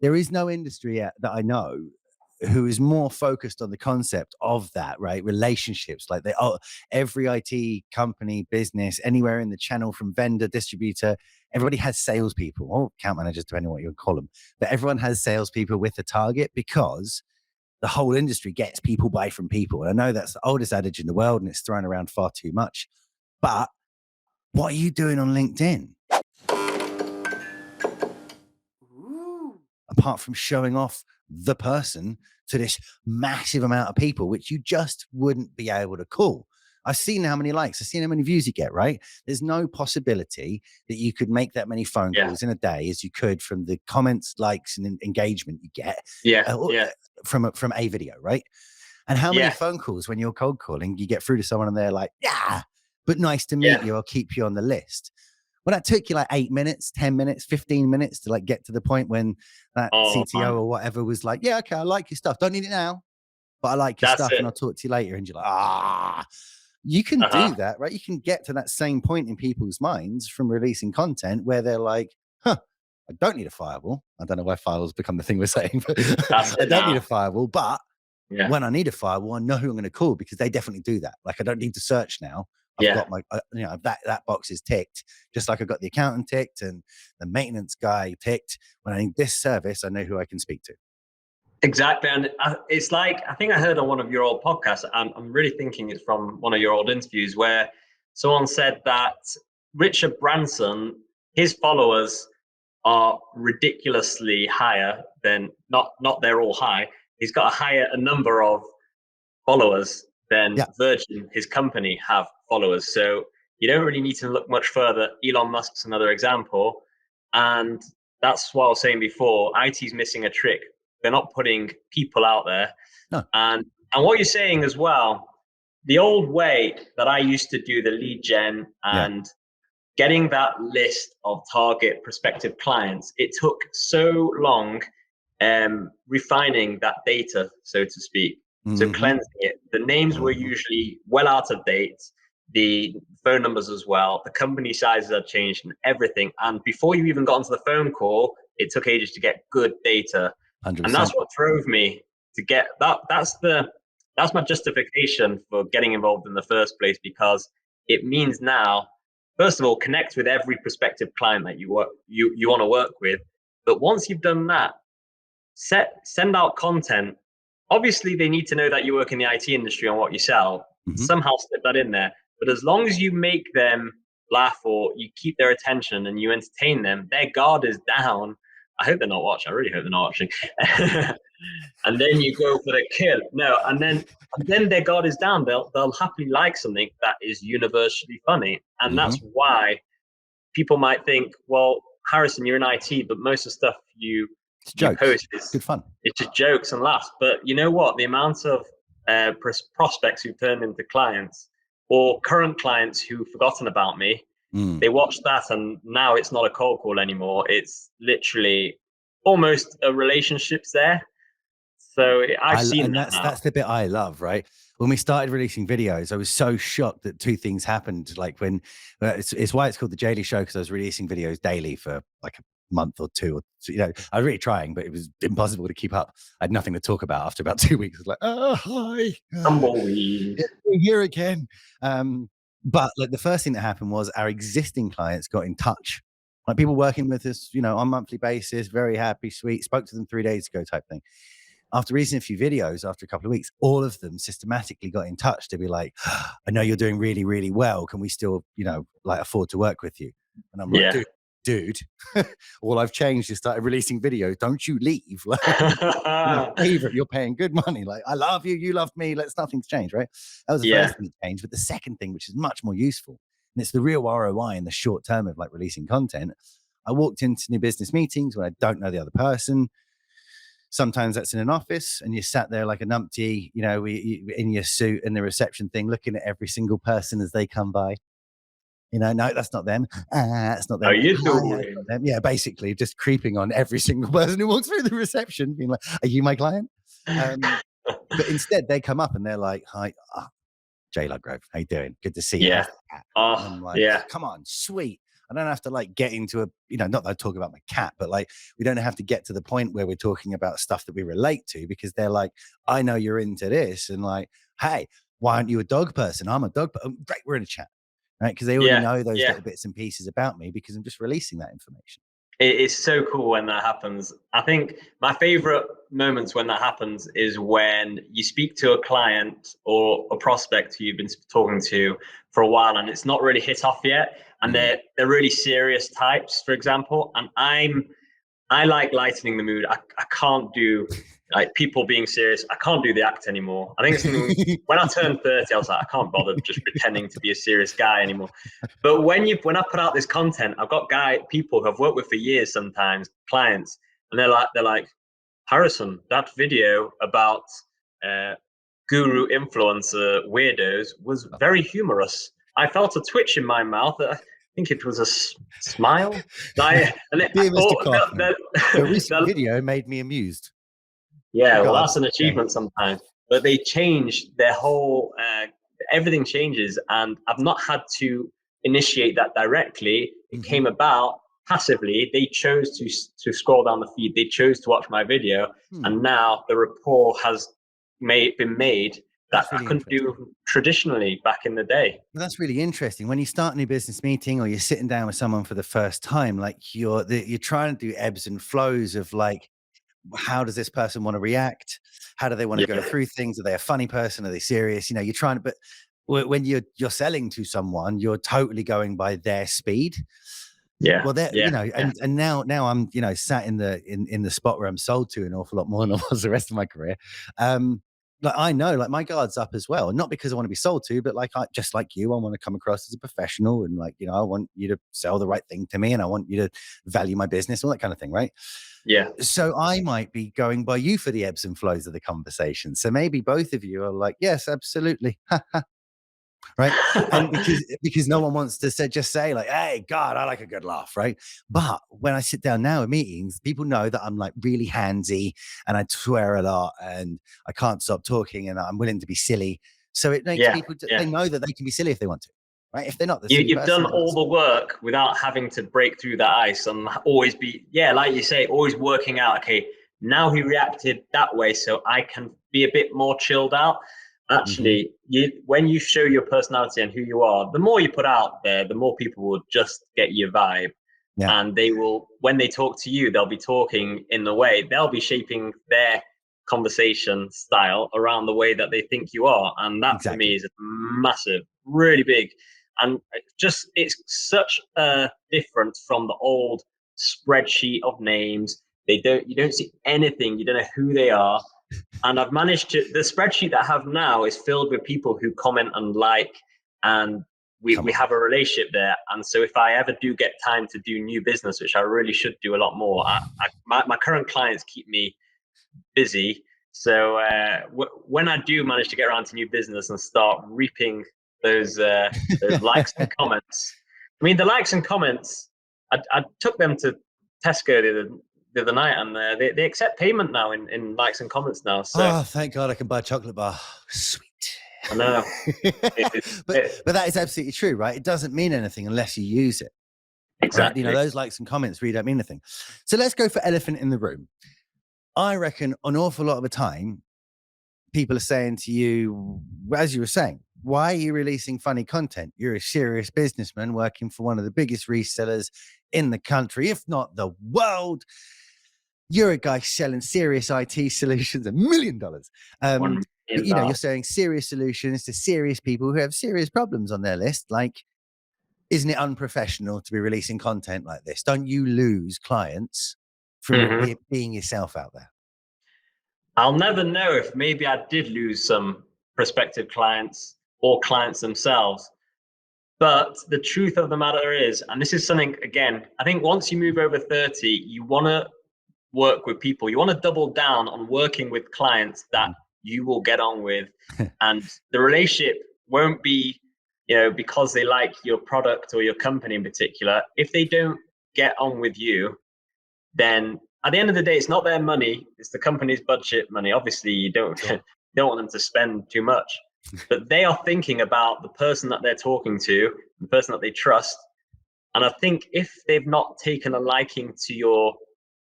there is no industry that I know who is more focused on the concept of that, right? Relationships, like every IT company, business, anywhere in the channel, from vendor, distributor, everybody has salespeople or account managers, depending on what you call them. But everyone has salespeople with a target, because the whole industry gets people buy from people. And I know that's the oldest adage in the world, and it's thrown around far too much. But what are you doing on LinkedIn? Apart from showing off the person to this massive amount of people, which you just wouldn't be able to call. I've seen how many likes, I've seen how many views you get, right? There's no possibility that you could make that many phone calls in a day as you could from the comments, likes, and engagement you get from a video, right? And how many phone calls when you're cold calling, you get through to someone and they're like, yeah, but nice to meet you, I'll keep you on the list. Well, that took you like 8 minutes, 10 minutes, 15 minutes to like get to the point when that CTO or whatever was like, yeah, okay, I like your stuff. Don't need it now, but I like your stuff and I'll talk to you later. And you're like, you can do that, right? You can get to that same point in people's minds from releasing content where they're like, I don't need a firewall. I don't know why firewalls become the thing we're saying, but I don't need a firewall. But when I need a firewall, I know who I'm going to call, because they definitely do that. Like, I don't need to search now. I've got my, that box is ticked, just like I got the accountant ticked and the maintenance guy ticked. When I need this service, I know who I can speak to. Exactly. And it's like, I think I heard on one of your old podcasts, I'm really thinking it's from one of your old interviews, where someone said that Richard Branson, his followers are ridiculously higher than, not they're all high. He's got a number of followers than Virgin, his company, have followers. So you don't really need to look much further. Elon Musk's another example. And that's what I was saying before. IT's missing a trick. They're not putting people out there. No. And what you're saying as well, the old way that I used to do the lead gen and getting that list of target prospective clients, it took so long refining that data, so to speak. So cleansing it. The names were usually well out of date, the phone numbers as well, the company sizes had changed and everything. And before you even got onto the phone call, it took ages to get good data. 100%. And that's what drove me to get that. That's my justification for getting involved in the first place, because it means now, first of all, connect with every prospective client that you want to work with. But once you've done that, send out content. Obviously, they need to know that you work in the IT industry and what you sell. Somehow slip that in there. But as long as you make them laugh or you keep their attention and you entertain them, their guard is down. I hope they're not watching. I really hope they're not watching. And then you go for the kill. No, and then their guard is down. They'll happily like something that is universally funny. And that's why people might think, well, Harrison, you're in IT, but most of the stuff you post is good fun. It's just jokes and laughs. But you know what? The amount of prospects who turned into clients, or current clients who've forgotten about me, they watch that and now it's not a cold call anymore. It's literally almost a relationship's there. So I've seen that. That's the bit I love, right? When we started releasing videos, I was so shocked that two things happened. Like when it's why it's called the Daily Show, because I was releasing videos daily for like a month or two, I was really trying, but it was impossible to keep up. I had nothing to talk about after about 2 weeks. I was like, oh, hi, tumbleweed, here again. But like the first thing that happened was our existing clients got in touch, like people working with us, on a monthly basis, very happy, sweet, spoke to them 3 days ago type thing. After releasing a few videos, after a couple of weeks, all of them systematically got in touch to be like, I know you're doing really, really well. Can we still, afford to work with you? And I'm like, dude, all I've changed is started releasing videos. Don't you leave. Favorite, you're paying good money. Like, I love you, you love me. Nothing's changed, right? That was the first thing that changed. But the second thing, which is much more useful, and it's the real ROI in the short term of like releasing content. I walked into new business meetings when I don't know the other person. Sometimes that's in an office and you sat there like a numpty, in your suit in the reception thing, looking at every single person as they come by. No, that's not them. That's not them. Are you doing? Yeah, basically just creeping on every single person who walks through the reception, being like, are you my client? But instead they come up and they're like, hi, Jay Ludgrove, how you doing? Good to see you. Yeah. I'm like, come on, sweet. I don't have to like get into a, not that I talk about my cat, but like we don't have to get to the point where we're talking about stuff that we relate to, because they're like, I know you're into this, and like, hey, why aren't you a dog person? I'm a dog. Great, we're in a chat, right? Because they already Yeah, know those yeah. little bits and pieces about me because I'm just releasing that information. It's so cool when that happens. I think my favorite moments when that happens is when you speak to a client or a prospect who you've been talking to for a while and it's not really hit off yet, and they're really serious types, for example. And I like lightening the mood. I can't do like people being serious. I can't do the act anymore. I think it's something when I turned 30, I was like, I can't bother just pretending to be a serious guy anymore. But when I put out this content, I've got people who I've worked with for years, sometimes clients, and they're like, Harrison, that video about guru influencer weirdos was very humorous. I felt a twitch in my mouth. I think it was a smile. Dear Mr. Kauffman, your recent The- video made me amused. yeah, well, that's Regards. an achievement sometimes. But they change their whole, everything changes. And I've not had to initiate that directly. It came about passively. They chose to scroll down the feed. They chose to watch my video. And now the rapport has been made that That's I really couldn't interesting. do traditionally back in the day. Well, that's really interesting. When you start a new business meeting or you're sitting down with someone for the first time, like you're trying to do ebbs and flows of like, how does this person want to react? How do they want to go Yeah. through things? Are they a funny person? Are they serious? You're trying to, but when you're selling to someone, you're totally going by their speed. Yeah. Well, that Yeah. Yeah. and now I'm sat in the spot where I'm sold to an awful lot more than I was the rest of my career. Like I know, like my guard's up as well, not because I want to be sold to, but like just like you, I want to come across as a professional, and like I want you to sell the right thing to me, and I want you to value my business, all that kind of thing, right? Yeah. So I might be going by you for the ebbs and flows of the conversation. So maybe both of you are like, yes, absolutely. Right. And because no one wants to just say like, hey, God, I like a good laugh. Right. But when I sit down now in meetings, people know that I'm like really handsy and I swear a lot and I can't stop talking and I'm willing to be silly. So it makes Yeah. people, Yeah. they know that they can be silly if they want to. Right. If they're not the silly You've person, done they're not all the work without having to break through that ice and always be, yeah, like you say, always working out, okay, now he reacted that way, so I can be a bit more chilled out. Actually, when you show your personality and who you are, the more you put out there, the more people will just get your vibe. Yeah. And they will, when they talk to you, they'll be talking in the way, they'll be shaping their conversation style around the way that they think you are. And that for me Exactly. is massive, really big. And it's such a difference from the old spreadsheet of names. You don't see anything, you don't know who they are. And I've managed to, the spreadsheet that I have now is filled with people who comment and like, and we have a relationship there. And so if I ever do get time to do new business, which I really should do a lot more, my current clients keep me busy. So when I do manage to get around to new business and start reaping those likes and comments, I mean, the likes and comments, I took them to Tesco the other night, and they accept payment now in likes and comments now. So Oh, thank God I can buy a chocolate bar. Sweet. I know. but that is absolutely true, right? It doesn't mean anything unless you use it. Right? Exactly. Those likes and comments really don't mean anything. So let's go for elephant in the room. I reckon an awful lot of the time, people are saying to you, as you were saying, why are you releasing funny content? You're a serious businessman working for one of the biggest resellers in the country, if not the world. You're a guy selling serious IT solutions, $1 million. $1 But million. you're selling serious solutions to serious people who have serious problems on their list. Like, isn't it unprofessional to be releasing content like this? Don't you lose clients from being yourself out there? I'll never know if maybe I did lose some prospective clients or clients themselves. But the truth of the matter is, and this is something, again, I think once you move over 30, you want to work with people. You want to double down on working with clients that you will get on with. And the relationship won't be, because they like your product or your company in particular. If they don't get on with you, then at the end of the day, it's not their money, it's the company's budget money. Obviously, you don't don't want them to spend too much, but they are thinking about the person that they're talking to, the person that they trust. And I think if they've not taken a liking to your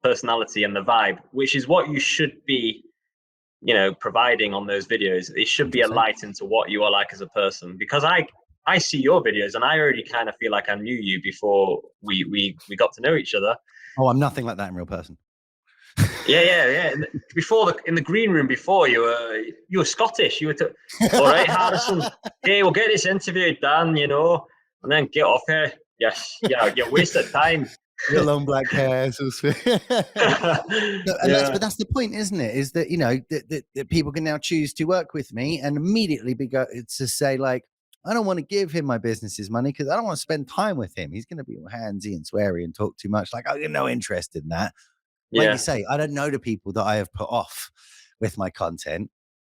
personality and the vibe, which is what you should be, providing on those videos, it should be a 100%. light into what you are like as a person. Because I see your videos and I already kind of feel like I knew you before we got to know each other. Oh, I'm nothing like that in real person. Yeah. In the green room before, you were Scottish. You were all right, Harrison. Hey, we'll get this interview done, and then get off here. Yes, you wasted time. Your long black hair. Yeah. But that's the point, isn't it? Is that that people can now choose to work with me and immediately to say like, I don't want to give him my business's money because I don't want to spend time with him. He's going to be all handsy and sweary and talk too much. Like, I have no interest in that. Like you say, I don't know the people that I have put off with my content.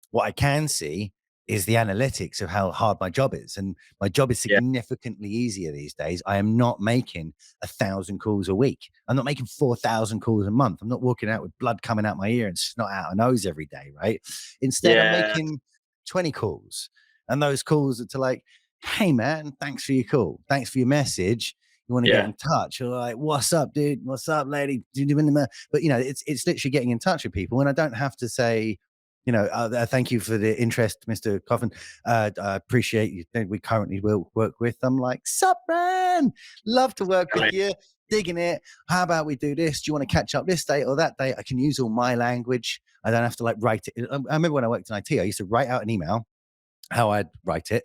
What I can see is the analytics of how hard my job is. And my job is significantly easier these days. I am not making 1,000 calls a week. I'm not making 4,000 calls a month. I'm not walking out with blood coming out my ear and snot out my nose every day, right? Instead, I'm making 20 calls. And those calls are to like, hey, man, thanks for your call. Thanks for your message. You want to get in touch? You're like, what's up, dude? What's up, lady? But, it's literally getting in touch with people. And I don't have to say, thank you for the interest, Mr. Kauffman. I appreciate you. We currently will work with. I'm like, sup, man? Love to work with you. Digging it. How about we do this? Do you want to catch up this day or that day? I can use all my language. I don't have to like write it. I remember when I worked in IT, I used to write out an email, how I'd write it,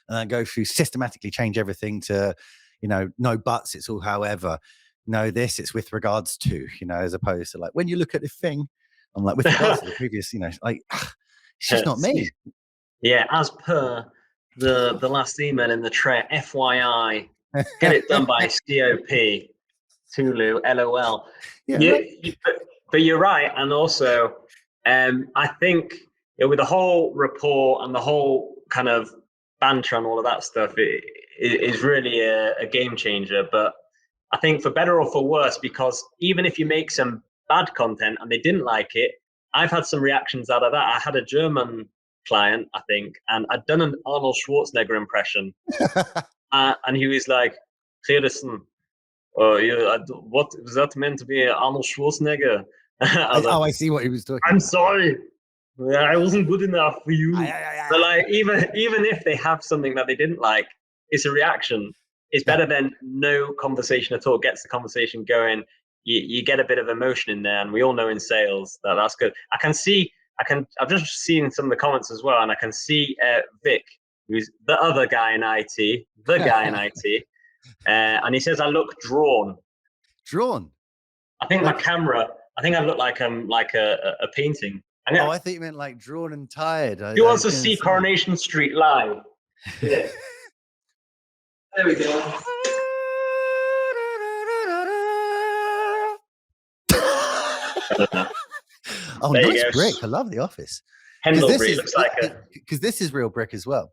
and then go through systematically change everything to, no buts. It's all however. No, this it's with regards to, as opposed to like when you look at the thing. I'm like, with regards to the previous, like, it's just not me. Yeah, as per the last email in the tray, FYI, get it done by COP, Tulu, LOL. Yeah, but you're right. And also, I think with the whole rapport and the whole kind of banter and all of that stuff, it is really a game changer. But I think for better or for worse, because even if you make some bad content and they didn't like it, I've had some reactions out of that. I had a German client, I think, and I'd done an Arnold Schwarzenegger impression, and he was like, "Clearison, what was that meant to be Arnold Schwarzenegger?" I see what he was talking. I'm sorry, I wasn't good enough for you. So like, even if they have something that they didn't like, it's a reaction. It's better than no conversation at all. It gets the conversation going. You get a bit of emotion in there, and we all know in sales that's good. I've just seen some of the comments as well, and I can see Vic, who's the other guy in IT, and he says I look drawn. Drawn. I think my camera. I think I look like I'm like a painting. I think you meant like drawn and tired. Who wants to see Coronation Street live? Yeah. There we go. Oh, nice brick. I love The Office. Hendel brick looks like because this is real brick as well.